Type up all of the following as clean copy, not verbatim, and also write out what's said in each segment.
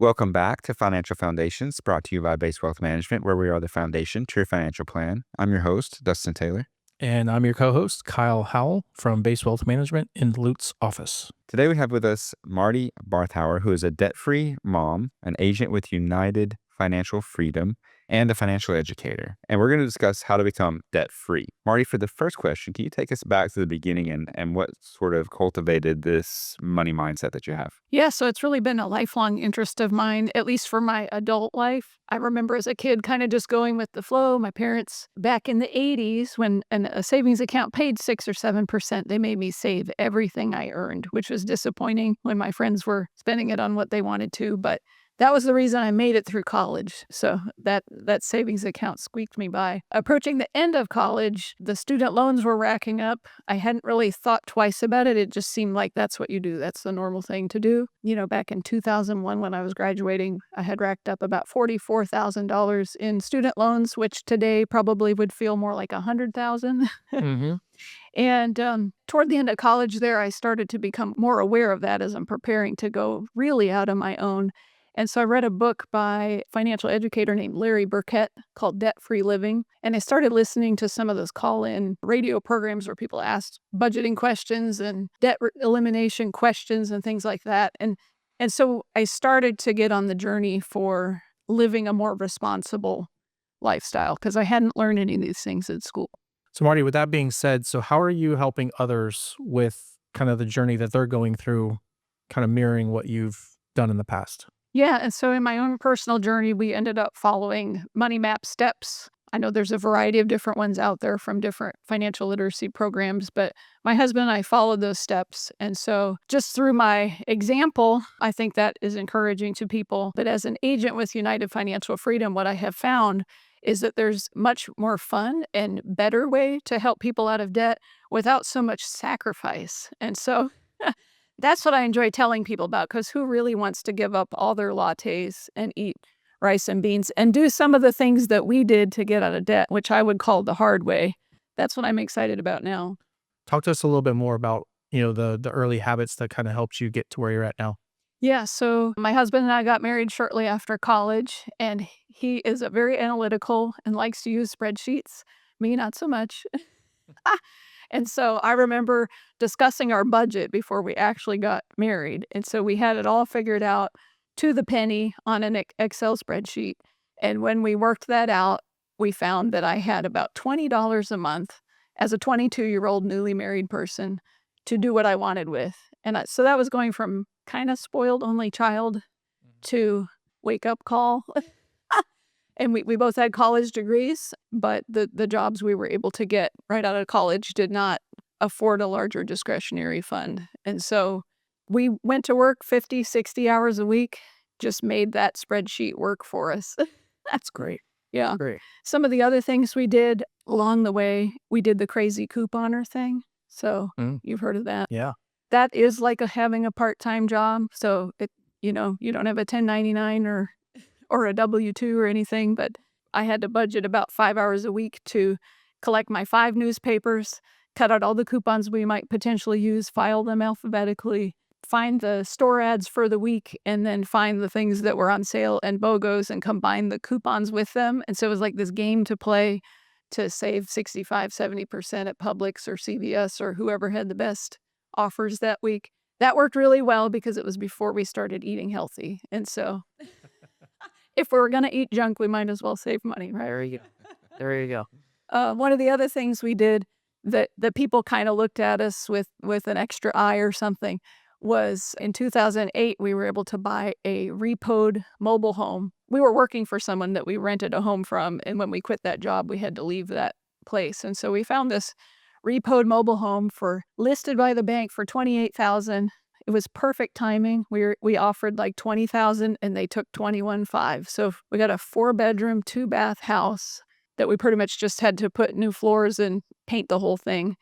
Welcome back to Financial Foundations, brought to you by Base Wealth Management, where we are the foundation to your financial plan. I'm your host, Dustin Taylor. And I'm your co-host, Kyle Howell from Base Wealth Management in Lute's office. Today we have with us Marti Barthauer, who is a debt-free mom, an agent with United Financial Freedom, and a financial educator. And we're going to discuss how to become debt-free. Marti, for the first question, can you take us back to the beginning and what sort of cultivated this money mindset that you have? Yeah, so it's really been a lifelong interest of mine, at least for my adult life. I remember as a kid kind of just going with the flow. My parents, back in the 80s, when a savings account paid 6 or 7%, they made me save everything I earned, which was disappointing when my friends were spending it on what they wanted to. But that was the reason I made it through college. So that savings account squeaked me by. Approaching the end of college, the student loans were racking up. I hadn't really thought twice about it. It just seemed like that's what you do. That's the normal thing to do. You know, back in 2001 when I was graduating, I had racked up about $44,000 in student loans, which today probably would feel more like $100,000. Mm-hmm. And toward the end of college there, I started to become more aware of that as I'm preparing to go really out on my own. And so I read a book by a financial educator named Larry Burkett called Debt-Free Living. And I started listening to some of those call-in radio programs where people asked budgeting questions and debt elimination questions and things like that. And so I started to get on the journey for living a more responsible lifestyle because I hadn't learned any of these things in school. So Marti, with that being said, so how are you helping others with kind of the journey that they're going through, kind of mirroring what you've done in the past? Yeah, and so in my own personal journey, we ended up following money map steps. I know there's a variety of different ones out there from different financial literacy programs, but my husband and I followed those steps. And so just through my example, I think that is encouraging to people. But as an agent with United Financial Freedom, what I have found is that there's much more fun and better way to help people out of debt without so much sacrifice. And so that's what I enjoy telling people about, because who really wants to give up all their lattes and eat rice and beans and do some of the things that we did to get out of debt, which I would call the hard way. That's what I'm excited about now. Talk to us a little bit more about, the early habits that kind of helped you get to where you're at now. Yeah, so my husband and I got married shortly after college, and he is a very analytical and likes to use spreadsheets. Me, not so much. And so I remember discussing our budget before we actually got married. And so we had it all figured out to the penny on an Excel spreadsheet. And when we worked that out, we found that I had about $20 a month as a 22-year-old newly married person to do what I wanted with. And so that was going from kind of spoiled only child to wake up call. And we both had college degrees, but the jobs we were able to get right out of college did not afford a larger discretionary fund. And so we went to work 50, 60 hours a week, just made that spreadsheet work for us. That's great. Yeah. Great. Some of the other things we did along the way, we did the crazy couponer thing. So you've heard of that. Yeah. That is like having a part-time job. So, you don't have a 1099 or a W-2 or anything, but I had to budget about 5 hours a week to collect my 5 newspapers, cut out all the coupons we might potentially use, file them alphabetically, find the store ads for the week, and then find the things that were on sale and BOGOs and combine the coupons with them. And so it was like this game to play to save 65, 70% at Publix or CVS or whoever had the best offers that week. That worked really well because it was before we started eating healthy. And so if we were going to eat junk, we might as well save money, right? There you go. One of the other things we did that people kind of looked at us with an extra eye or something was in 2008, we were able to buy a repoed mobile home. We were working for someone that we rented a home from, and when we quit that job, we had to leave that place. And so we found this repoed mobile home listed by the bank for $28,000. It was perfect timing. We offered like $20,000 and they took $21,500. So we got a 4-bedroom, 2-bath house that we pretty much just had to put new floors and paint the whole thing.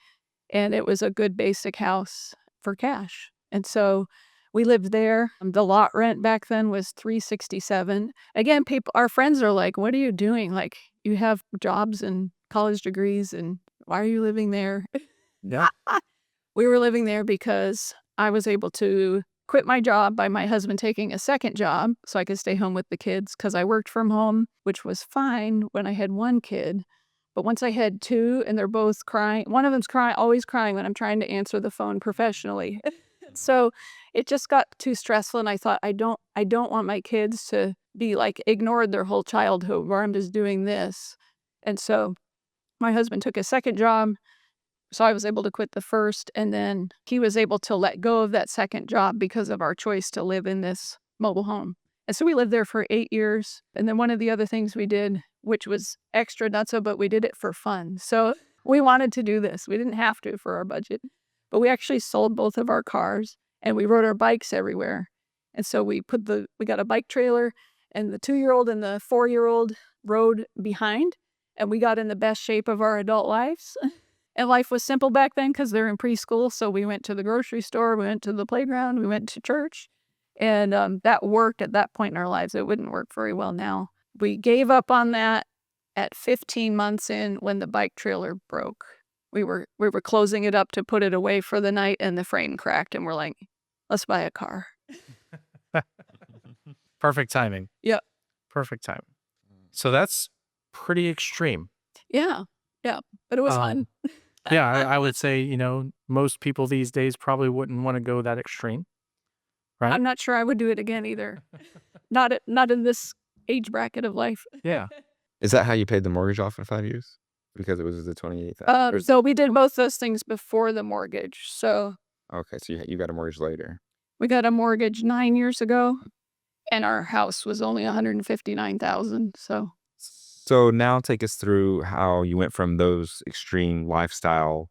And it was a good basic house for cash. And so we lived there. The lot rent back then was $367. Again, our friends are like, "What are you doing? Like, you have jobs and college degrees, and why are you living there?" Yeah. We were living there because I was able to quit my job by my husband taking a second job so I could stay home with the kids because I worked from home, which was fine when I had one kid. But once I had two and they're both crying, one of them's crying, always crying when I'm trying to answer the phone professionally. So it just got too stressful, and I thought I don't want my kids to be like ignored their whole childhood where I'm just doing this. And so my husband took a second job, so I was able to quit the first, and then he was able to let go of that second job because of our choice to live in this mobile home. And so we lived there for 8 years. And then one of the other things we did, which was extra nutso, but we did it for fun. So we wanted to do this. We didn't have to for our budget, but we actually sold both of our cars and we rode our bikes everywhere. And so we got a bike trailer, and the 2-year-old and the 4-year-old rode behind, and we got in the best shape of our adult lives. And life was simple back then because they're in preschool. So we went to the grocery store, we went to the playground, we went to church. And that worked at that point in our lives. It wouldn't work very well now. We gave up on that at 15 months in when the bike trailer broke. We were closing it up to put it away for the night, and the frame cracked, and we're like, let's buy a car. Perfect timing. Yep. Perfect timing. So that's pretty extreme. Yeah. But it was fun. Yeah, I would say, most people these days probably wouldn't want to go that extreme. Right? I'm not sure I would do it again either. Not in this age bracket of life. Yeah. Is that how you paid the mortgage off in 5 years? Because it was the 28,000. So we did both those things before the mortgage. So Okay, so you got a mortgage later. we got a mortgage 9 years ago, and our house was only $159,000. So now take us through how you went from those extreme lifestyle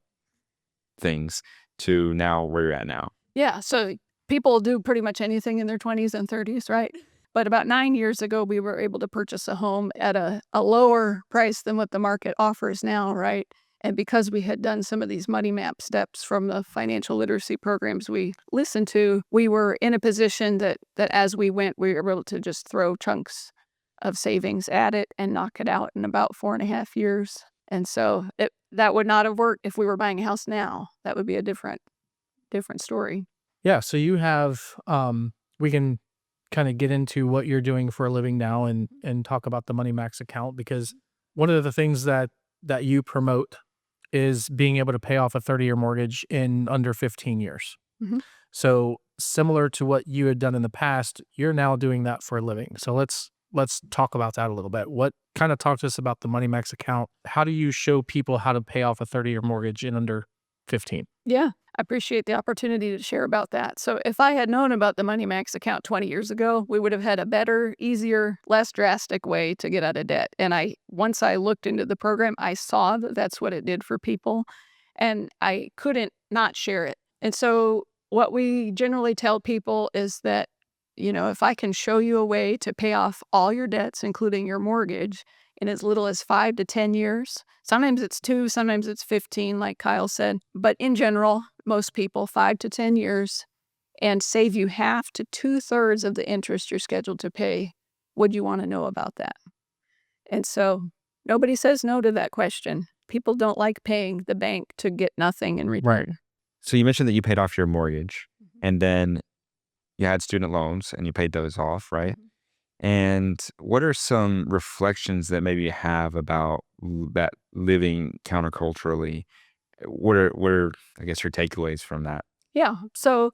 things to now where you're at now. Yeah, so people do pretty much anything in their 20s and 30s, right? But about 9 years ago, we were able to purchase a home at a lower price than what the market offers now, right? And because we had done some of these money map steps from the financial literacy programs we listened to, we were in a position that as we went, we were able to just throw chunks of savings at it and knock it out in about 4.5 years. And so that would not have worked if we were buying a house now. That would be a different story. Yeah. So you have, we can kind of get into what you're doing for a living now and talk about the Money Max account, because one of the things that you promote is being able to pay off a 30-year mortgage in under 15 years. Mhm. So similar to what you had done in the past, you're now doing that for a living. So let's talk about that a little bit. Talk to us about the Money Max account. How do you show people how to pay off a 30-year mortgage in under 15? Yeah, I appreciate the opportunity to share about that. So if I had known about the Money Max account 20 years ago, we would have had a better, easier, less drastic way to get out of debt. And once I looked into the program, I saw that that's what it did for people, and I couldn't not share it. And so what we generally tell people is that, if I can show you a way to pay off all your debts, including your mortgage, in as little as 5 to 10 years. Sometimes it's 2, sometimes it's 15, like Kyle said. But in general, most people, 5 to 10 years, and save you half to 2/3 of the interest you're scheduled to pay. Would you want to know about that? And so nobody says no to that question. People don't like paying the bank to get nothing in return. Right. So you mentioned that you paid off your mortgage, and then you had student loans and you paid those off, right? And what are some reflections that maybe you have about that living counterculturally? What are I guess your takeaways from that? Yeah. So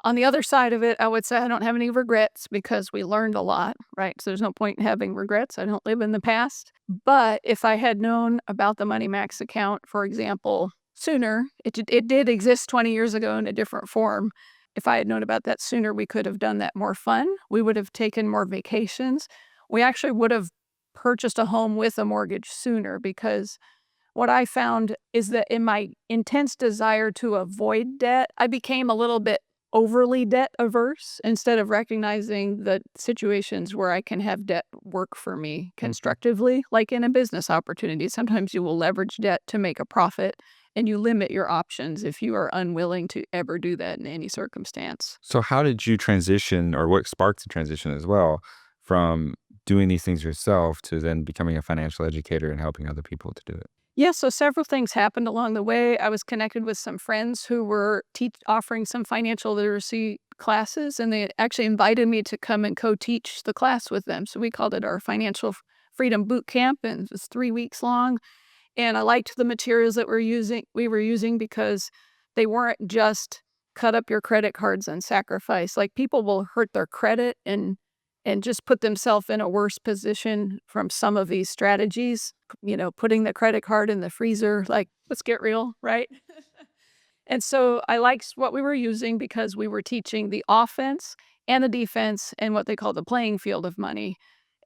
on the other side of it, I would say I don't have any regrets because we learned a lot, right? So there's no point in having regrets. I don't live in the past. But if I had known about the Money Max account, for example, sooner, it did exist 20 years ago in a different form. If I had known about that sooner, we could have done that more fun. We would have taken more vacations. We actually would have purchased a home with a mortgage sooner, because what I found is that in my intense desire to avoid debt, I became a little bit overly debt averse instead of recognizing the situations where I can have debt work for me constructively, like in a business opportunity. Sometimes you will leverage debt to make a profit, and you limit your options if you are unwilling to ever do that in any circumstance. So how did you transition, or what sparked the transition as well, from doing these things yourself to then becoming a financial educator and helping other people to do it? Yeah, so several things happened along the way. I was connected with some friends who were offering some financial literacy classes, and they actually invited me to come and co-teach the class with them. So we called it our Financial Freedom Boot Camp, and it was 3 weeks long. And I liked the materials that we were using because they weren't just cut up your credit cards and sacrifice. Like, people will hurt their credit and just put themselves in a worse position from some of these strategies. Putting the credit card in the freezer, like, let's get real, right? And so I liked what we were using because we were teaching the offense and the defense and what they call the playing field of money.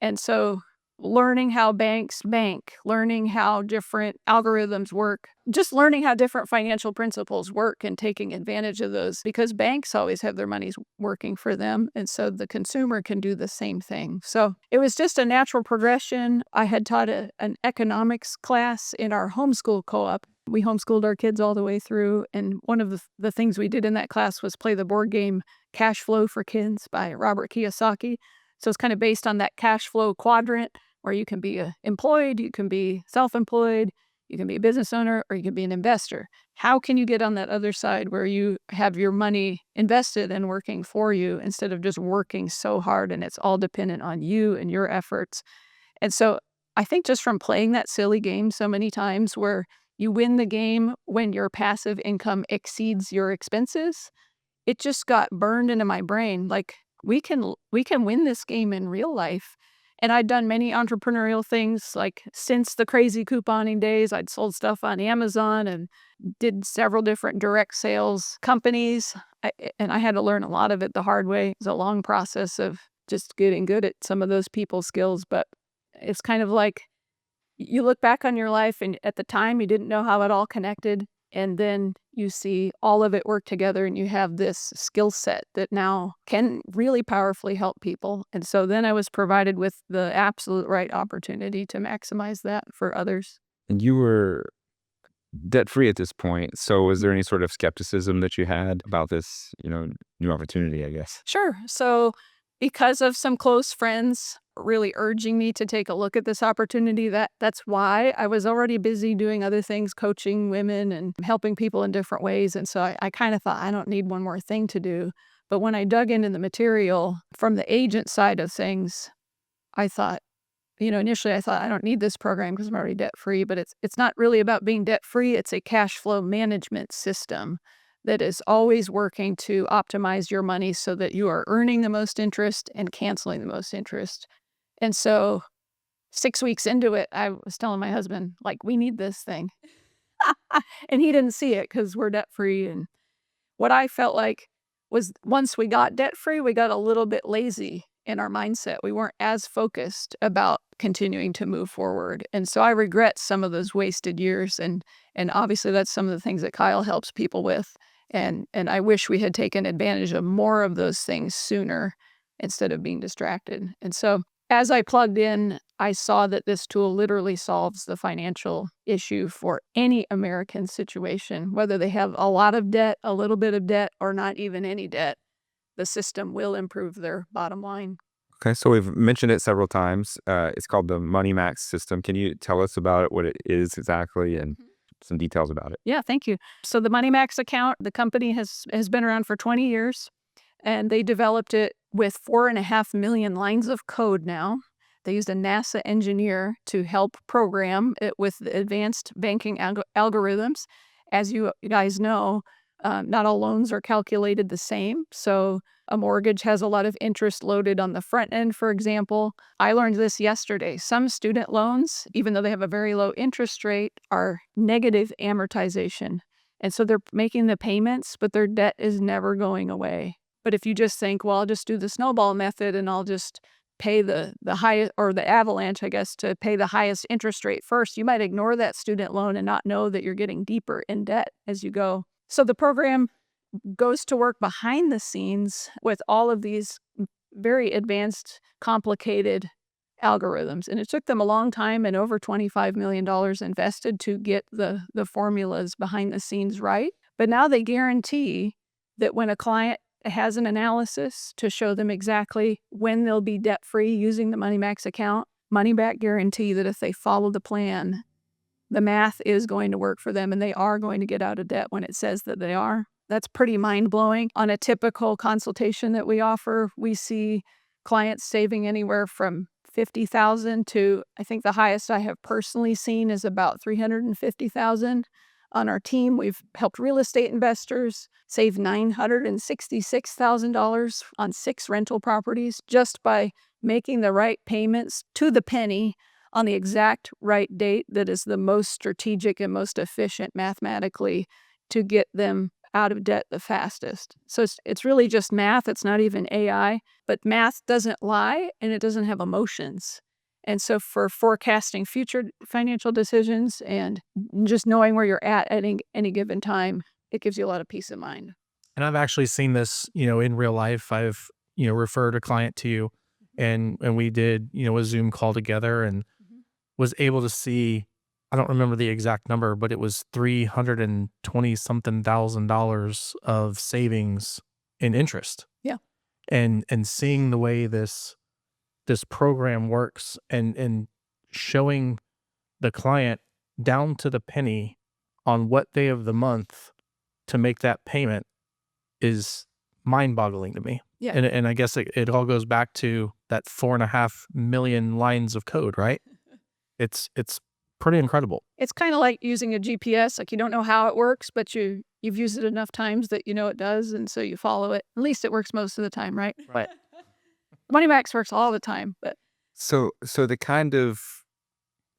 And so learning how banks bank, learning how different algorithms work, just learning how different financial principles work and taking advantage of those, because banks always have their monies working for them. And so the consumer can do the same thing. So it was just a natural progression. I had taught an economics class in our homeschool co-op. We homeschooled our kids all the way through. And one of the things we did in that class was play the board game Cash Flow for Kids by Robert Kiyosaki. So it's kind of based on that cash flow quadrant, where you can be employed, you can be self-employed, you can be a business owner, or you can be an investor. How can you get on that other side where you have your money invested and working for you instead of just working so hard and it's all dependent on you and your efforts? And so I think just from playing that silly game so many times, where you win the game when your passive income exceeds your expenses, it just got burned into my brain. Like, we can win this game in real life. And I'd done many entrepreneurial things, like since the crazy couponing days. I'd sold stuff on Amazon and did several different direct sales companies. And I had to learn a lot of it the hard way. It was a long process of just getting good at some of those people skills. But it's kind of like, you look back on your life, and at the time you didn't know how it all connected. And then you see all of it work together, and you have this skill set that now can really powerfully help people. And so then I was provided with the absolute right opportunity to maximize that for others. And you were debt-free at this point. So was there any sort of skepticism that you had about this, new opportunity, I guess? Sure. So because of some close friends really urging me to take a look at this opportunity, that's why I was already busy doing other things, coaching women and helping people in different ways. And so I kind of thought, I don't need one more thing to do. But when I dug into the material from the agent side of things, I thought, initially I thought, I don't need this program because I'm already debt-free. But it's not really about being debt-free. It's a cash flow management system that is always working to optimize your money so that you are earning the most interest and canceling the most interest. And so 6 weeks into it, I was telling my husband, like, we need this thing. And he didn't see it because we're debt-free. And what I felt like was, once we got debt-free, we got a little bit lazy in our mindset. We weren't as focused about continuing to move forward. And so I regret some of those wasted years. And obviously that's some of the things that Kyle helps people with. And I wish we had taken advantage of more of those things sooner instead of being distracted. And so as I plugged in, I saw that this tool literally solves the financial issue for any American situation, whether they have a lot of debt, a little bit of debt, or not even any debt. The system will improve their bottom line. Okay, so we've mentioned it several times. It's called the Money Max system. Can you tell us about it, what it is exactly, and some details about it? Yeah, thank you. So the Money Max account, the company has been around for 20 years, and they developed it with 4.5 million lines of code now. They used a NASA engineer to help program it with the advanced banking algorithms. As you guys know, not all loans are calculated the same. So a mortgage has a lot of interest loaded on the front end, for example. I learned this yesterday. Some student loans, even though they have a very low interest rate, are negative amortization. And so they're making the payments, but their debt is never going away. But if you just think, well, I'll just do the snowball method and I'll just pay the highest, or the avalanche, I guess, to pay the highest interest rate first, you might ignore that student loan and not know that you're getting deeper in debt as you go. So the program goes to work behind the scenes with all of these very advanced, complicated algorithms. And it took them a long time and over $25 million invested to get the formulas behind the scenes right. But now they guarantee that when a client has an analysis to show them exactly when they'll be debt-free using the Money Max account, money back guarantee that if they follow the plan, the math is going to work for them and they are going to get out of debt when it says that they are. That's pretty mind-blowing. On a typical consultation that we offer, we see clients saving anywhere from $50,000 to, I think the highest I have personally seen is about $350,000. On our team, we've helped real estate investors save $966,000 on 6 rental properties just by making the right payments to the penny on the exact right date that is the most strategic and most efficient mathematically to get them out of debt the fastest. So it's really just math. It's not even AI, but math doesn't lie and it doesn't have emotions. And so for forecasting future financial decisions and just knowing where you're at any given time, it gives you a lot of peace of mind. And I've actually seen this, in real life. I've, referred a client to you and we did, a Zoom call together and was able to see, I don't remember the exact number, but it was $320 something thousand of savings in interest. Yeah. And seeing the way this program works and showing the client down to the penny on what day of the month to make that payment is mind-boggling to me. Yeah. And I guess it all goes back to that 4.5 million lines of code, right? It's pretty incredible. It's kind of like using a GPS. Like you don't know how it works, but you've used it enough times that you know it does, and so you follow it. At least it works most of the time, right? Right. Money Max works all the time, but So to kind of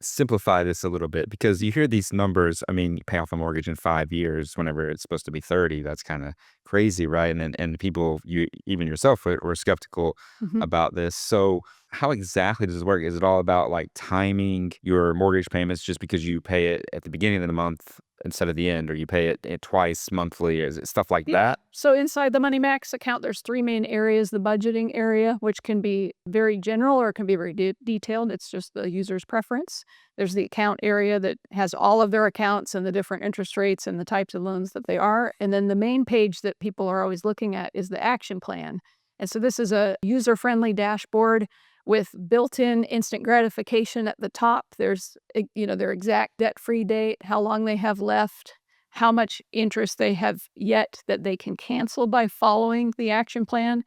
simplify this a little bit, because you hear these numbers, I mean, you pay off a mortgage in 5 years whenever it's supposed to be 30. That's kind of crazy, right? And people, you even yourself were skeptical about this. So how exactly does it work? Is it all about like timing your mortgage payments just because you pay it at the beginning of the month instead of the end, or you pay it twice monthly? Is it stuff like that? So inside the Money Max account, there's 3 main areas. The budgeting area, which can be very general or it can be very detailed. It's just the user's preference. There's the account area that has all of their accounts and the different interest rates and the types of loans that they are. And then the main page that people are always looking at is the action plan. And so this is a user-friendly dashboard with built-in instant gratification at the top. There's, their exact debt-free date, how long they have left, how much interest they have yet that they can cancel by following the action plan,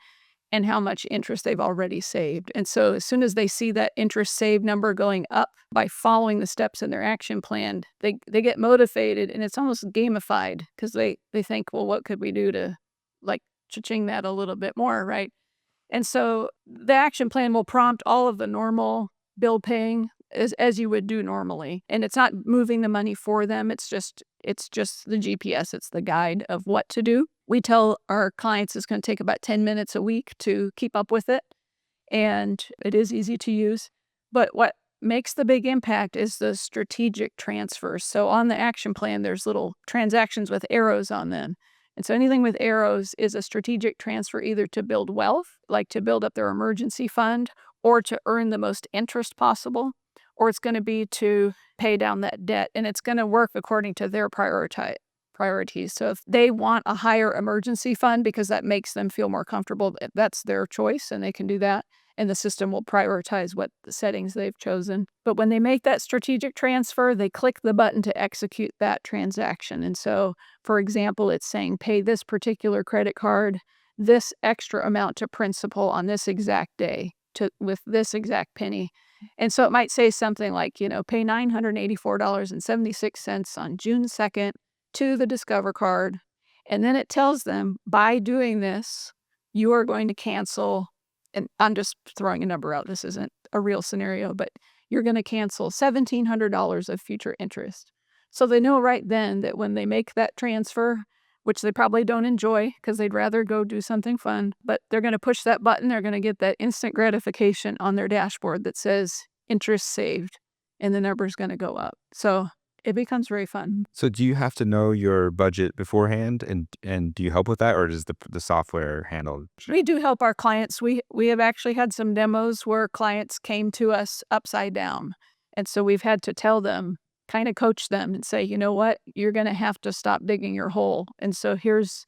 and how much interest they've already saved. And so as soon as they see that interest saved number going up by following the steps in their action plan, they get motivated, and it's almost gamified because they think, well, what could we do to like cha-ching that a little bit more, right? And so the action plan will prompt all of the normal bill paying as you would do normally. And it's not moving the money for them. It's just the GPS. It's the guide of what to do. We tell our clients it's going to take about 10 minutes a week to keep up with it. And it is easy to use. But what makes the big impact is the strategic transfers. So on the action plan, there's little transactions with arrows on them. And so anything with arrows is a strategic transfer, either to build wealth, like to build up their emergency fund, or to earn the most interest possible, or it's going to be to pay down that debt. And it's going to work according to their priorities. So if they want a higher emergency fund because that makes them feel more comfortable, that's their choice and they can do that. And the system will prioritize what the settings they've chosen. But when they make that strategic transfer, they click the button to execute that transaction. And so, for example, it's saying pay this particular credit card, this extra amount to principal on this exact day with this exact penny. And so it might say something like, pay $984.76 on June 2nd to the Discover card. And then it tells them, by doing this, you are going to cancel, and I'm just throwing a number out, this isn't a real scenario, but you're going to cancel $1,700 of future interest. So they know right then that when they make that transfer, which they probably don't enjoy because they'd rather go do something fun, but they're going to push that button, they're going to get that instant gratification on their dashboard that says interest saved, and the number's going to go up. So it becomes very fun. So do you have to know your budget beforehand, and do you help with that, or does the software handle? We do help our clients. We have actually had some demos where clients came to us upside down. And so we've had to tell them, kind of coach them and say, you know what, you're going to have to stop digging your hole. And so here's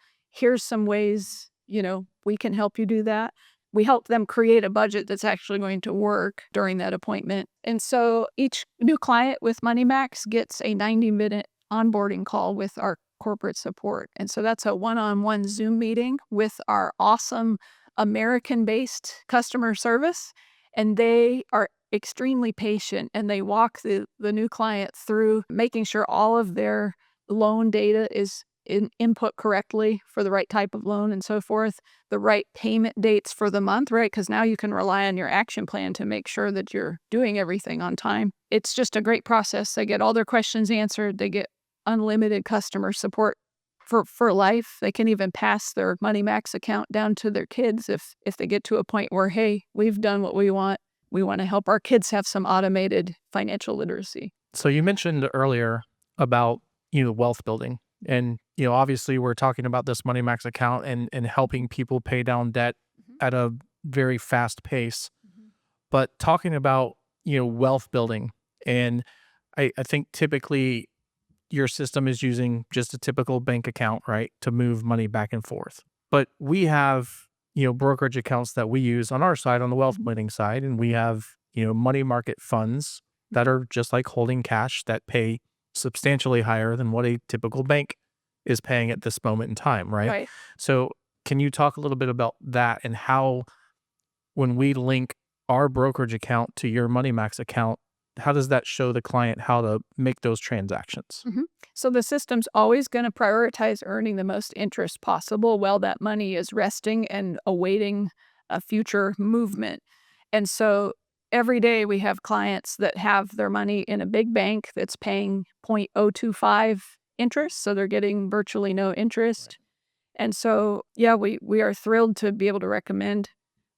some ways, we can help you do that. We help them create a budget that's actually going to work during that appointment. And so each new client with Money Max gets a 90-minute onboarding call with our corporate support. And so that's a one-on-one Zoom meeting with our awesome American-based customer service. And they are extremely patient, and they walk the new client through making sure all of their loan data is input correctly for the right type of loan and so forth, the right payment dates for the month, right? Because now you can rely on your action plan to make sure that you're doing everything on time. It's just a great process. They get all their questions answered. They get unlimited customer support for life. They can even pass their Money Max account down to their kids if they get to a point where, hey, we've done what we want. We want to help our kids have some automated financial literacy. So you mentioned earlier about, wealth building. And, obviously we're talking about this Money Max account and helping people pay down debt at a very fast pace. But talking about, wealth building, and I think typically your system is using just a typical bank account, right, to move money back and forth. But we have, brokerage accounts that we use on our side, on the wealth building side, and we have, money market funds that are just like holding cash that pay substantially higher than what a typical bank is paying at this moment in time, right? Right. So can you talk a little bit about that and how, when we link our brokerage account to your Money Max account, how does that show the client how to make those transactions? So the system's always going to prioritize earning the most interest possible while that money is resting and awaiting a future movement. And so every day we have clients that have their money in a big bank that's paying 0.025 interest. So they're getting virtually no interest. And so, yeah, we are thrilled to be able to recommend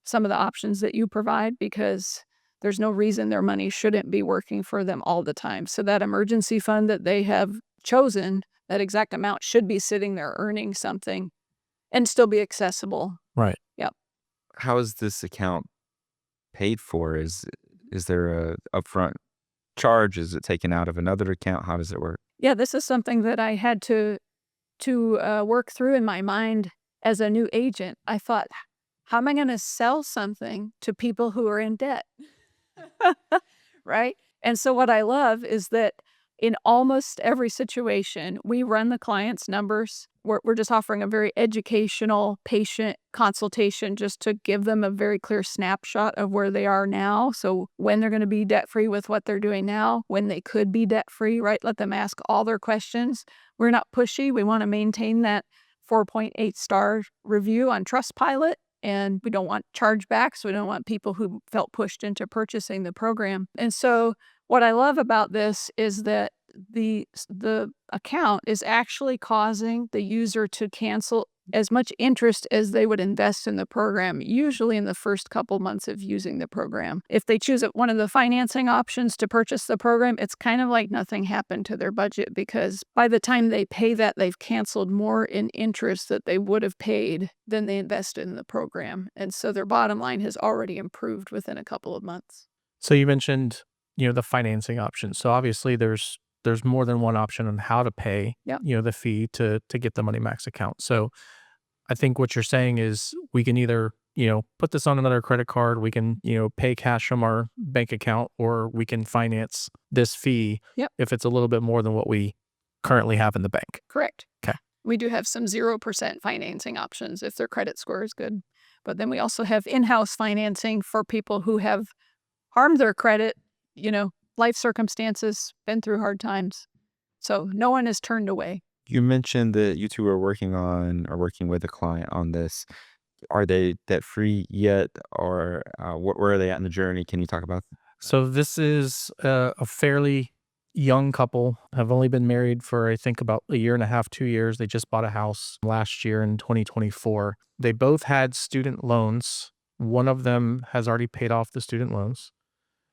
some of the options that you provide, because there's no reason their money shouldn't be working for them all the time. So that emergency fund that they have chosen, that exact amount should be sitting there earning something and still be accessible. Right. Yep. How is this account paid for? Is there a upfront charge? Is it taken out of another account? How does it work? Yeah, this is something that I had to work through in my mind as a new agent. I thought, how am I going to sell something to people who are in debt? Right? And so what I love is that in almost every situation, we run the client's numbers. We're just offering a very educational patient consultation just to give them a very clear snapshot of where they are now. So when they're going to be debt-free with what they're doing now, when they could be debt-free, right? Let them ask all their questions. We're not pushy. We want to maintain that 4.8 star review on Trustpilot. And we don't want chargebacks. We don't want people who felt pushed into purchasing the program. And so what I love about this is that the account is actually causing the user to cancel as much interest as they would invest in the program, usually in the first couple months of using the program. If they choose one of the financing options to purchase the program, it's kind of like nothing happened to their budget, because by the time they pay that, they've canceled more in interest that they would have paid than they invested in the program. And so their bottom line has already improved within a couple of months. So you mentioned, the financing options. So obviously there's more than one option on how to pay, Yep. the fee to get the Money Max account. So I think what you're saying is we can either, put this on another credit card, we can, pay cash from our bank account, or we can finance this fee Yep. if it's a little bit more than what we currently have in the bank. Correct. Okay. We do have some 0% financing options if their credit score is good. But then we also have in-house financing for people who have harmed their credit, life circumstances, been through hard times. So no one is turned away. You mentioned that you two are working with a client on this. Are they debt free yet, or where are they at in the journey? Can you talk about that? So this is a fairly young couple, have only been married for, I think, about a year and a half, 2 years. They just bought a house last year in 2024. They both had student loans. One of them has already paid off the student loans.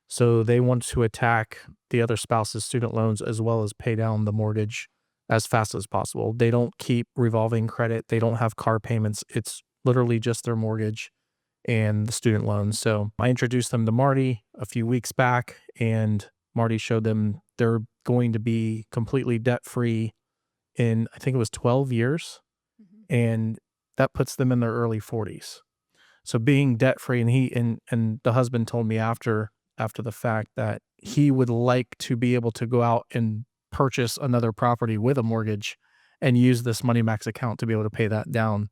So they want to attack the other spouse's student loans as well as pay down the mortgage as fast as possible. They don't keep revolving credit. They don't have car payments. It's literally just their mortgage and the student loans. So I introduced them to Marti a few weeks back, and Marti showed them they're going to be completely debt-free in, I think it was 12 years. And that puts them in their early 40s. So being debt-free, and the husband told me after the fact that he would like to be able to go out and purchase another property with a mortgage and use this money max account to be able to pay that down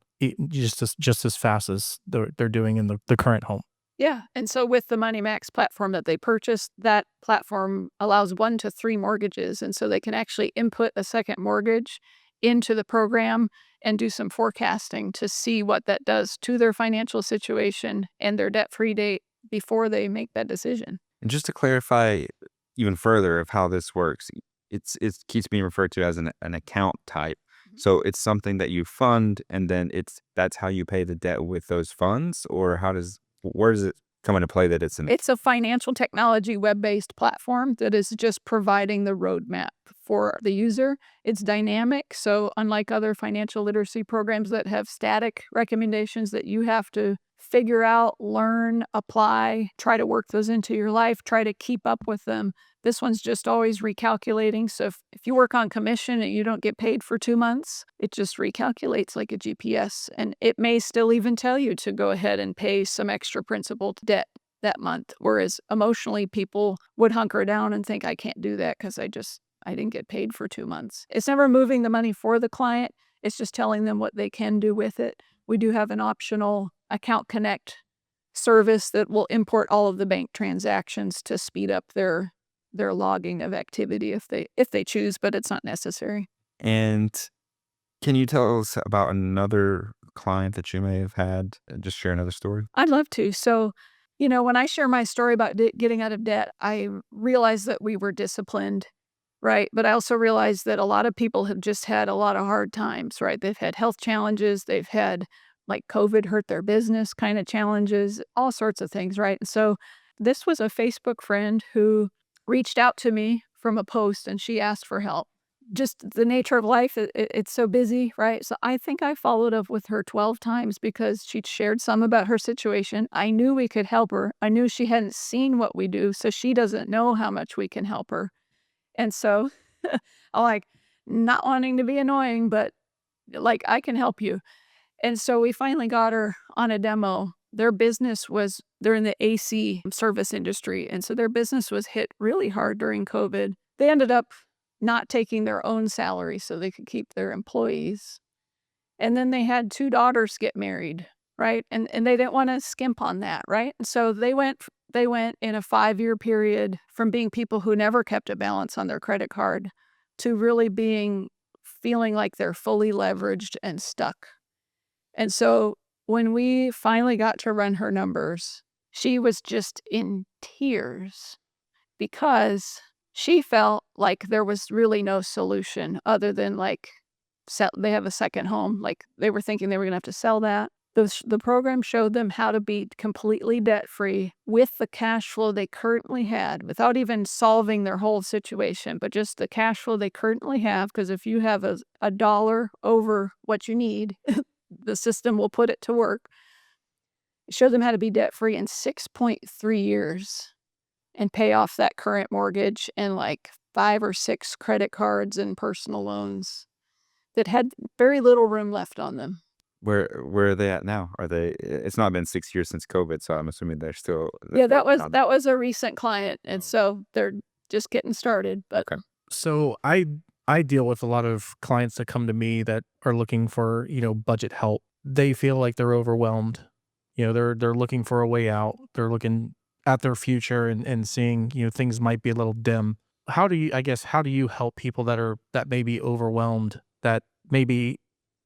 just as fast as they're doing in the current home. Yeah. And so with the Money Max platform that they purchased, that platform allows 1 to 3 mortgages. And so they can actually input a second mortgage into the program and do some forecasting to see what that does to their financial situation and their debt-free date before they make that decision. And just to clarify even further of how this works, it keeps being referred to as an account type. So it's something that you fund, and then that's how you pay the debt with those funds, or where does it come into play that It's a financial technology web-based platform that is just providing the roadmap for the user. It's dynamic, so unlike other financial literacy programs that have static recommendations that you have to figure out, learn, apply, try to work those into your life, try to keep up with them. This one's just always recalculating. So if you work on commission and you don't get paid for 2 months, it just recalculates like a GPS. And it may still even tell you to go ahead and pay some extra principal debt that month. Whereas emotionally, people would hunker down and think, I can't do that because I didn't get paid for 2 months. It's never moving the money for the client. It's just telling them what they can do with it. We do have an optional Account Connect service that will import all of the bank transactions to speed up their logging of activity if they choose, but it's not necessary. And can you tell us about another client that you may have had? Just share another story. I'd love to. So, when I share my story about getting out of debt, I realized that we were disciplined, right? But I also realized that a lot of people have just had a lot of hard times, right? They've had health challenges. They've had like COVID hurt their business kind of challenges, all sorts of things, right? So this was a Facebook friend who reached out to me from a post and she asked for help. Just the nature of life, it's so busy, right? So I think I followed up with her 12 times because she'd shared some about her situation. I knew we could help her. I knew she hadn't seen what we do, so she doesn't know how much we can help her. And so I'm like, not wanting to be annoying, but like, I can help you. And so we finally got her on a demo. They're in the AC service industry. And so their business was hit really hard during COVID. They ended up not taking their own salary so they could keep their employees. And then they had 2 daughters get married, right? And they didn't want to skimp on that, right? And so they went in a 5-year period from being people who never kept a balance on their credit card to really feeling like they're fully leveraged and stuck. And so when we finally got to run her numbers, she was just in tears because she felt like there was really no solution other than they have a second home. Like they were thinking they were going to have to sell that. The program showed them how to be completely debt-free with the cash flow they currently had without even solving their whole situation, but just the cash flow they currently have. Because if you have a dollar over what you need, the system will put it to work. It showed them how to be debt-free in 6.3 years and pay off that current mortgage and 5 or 6 credit cards and personal loans that had very little room left on them. Where are they at now? It's not been 6 years since COVID, so I'm assuming they're still. Yeah, that was a recent client, and so they're just getting started. But Okay. So I deal with a lot of clients that come to me that are looking for, budget help. They feel like they're overwhelmed. They're looking for a way out. They're looking at their future and seeing, things might be a little dim. How do you help people that may be overwhelmed, that maybe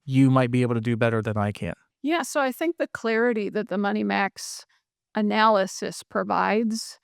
you might be able to do better than I can? yeah, so I think the clarity that the Money Max analysis provides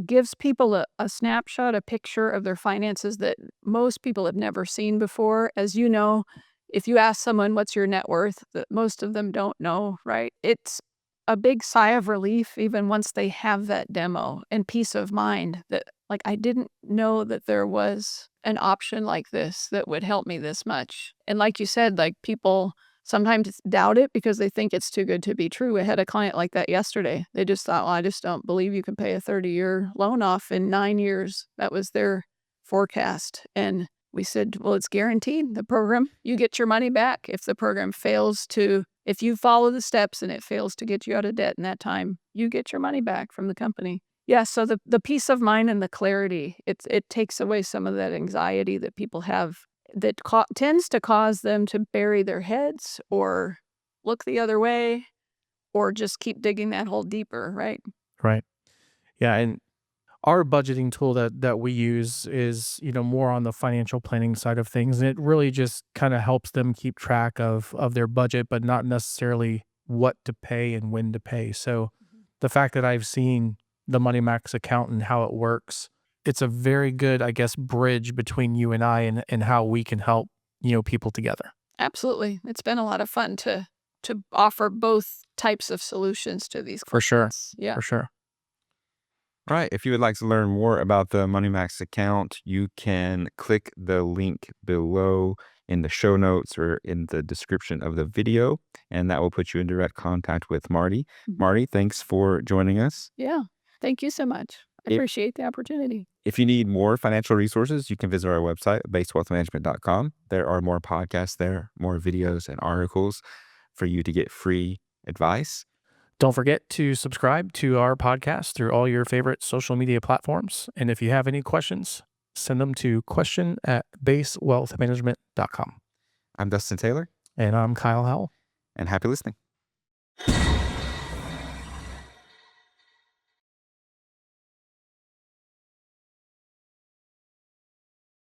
gives people a snapshot, a picture of their finances that most people have never seen before. As you know, if you ask someone what's your net worth, that most of them don't know, right? It's a big sigh of relief even once they have that demo and peace of mind that I didn't know that there was an option like this that would help me this much. And like you said, people sometimes doubt it because they think it's too good to be true. I had a client like that yesterday. They just thought, well, I just don't believe you can pay a 30-year loan off in 9 years. That was their forecast. And we said, well, it's guaranteed. The program, you get your money back. If the program if you follow the steps and it fails to get you out of debt in that time, you get your money back from the company. Yeah, so the peace of mind and the clarity, it takes away some of that anxiety that people have that tends to cause them to bury their heads or look the other way or just keep digging that hole deeper, right? Right. Yeah. And our budgeting tool that we use is, more on the financial planning side of things. And it really just kind of helps them keep track of their budget, but not necessarily what to pay and when to pay. So the fact that I've seen the Money Max account and how it works, it's a very good, I guess, bridge between you and I and how we can help, people together. Absolutely. It's been a lot of fun to offer both types of solutions to these For sure. questions. Yeah. For sure. All right. If you would like to learn more about the Money Max account, you can click the link below in the show notes or in the description of the video, and that will put you in direct contact with Marti. Mhm. Marti, thanks for joining us. Yeah. Thank you so much. I If- appreciate the opportunity. If you need more financial resources, you can visit our website, basewealthmanagement.com. There are more podcasts there, more videos and articles for you to get free advice. Don't forget to subscribe to our podcast through all your favorite social media platforms. And if you have any questions, send them to question@basewealthmanagement.com. I'm Dustin Taylor, And I'm Kyle Howell. and happy listening.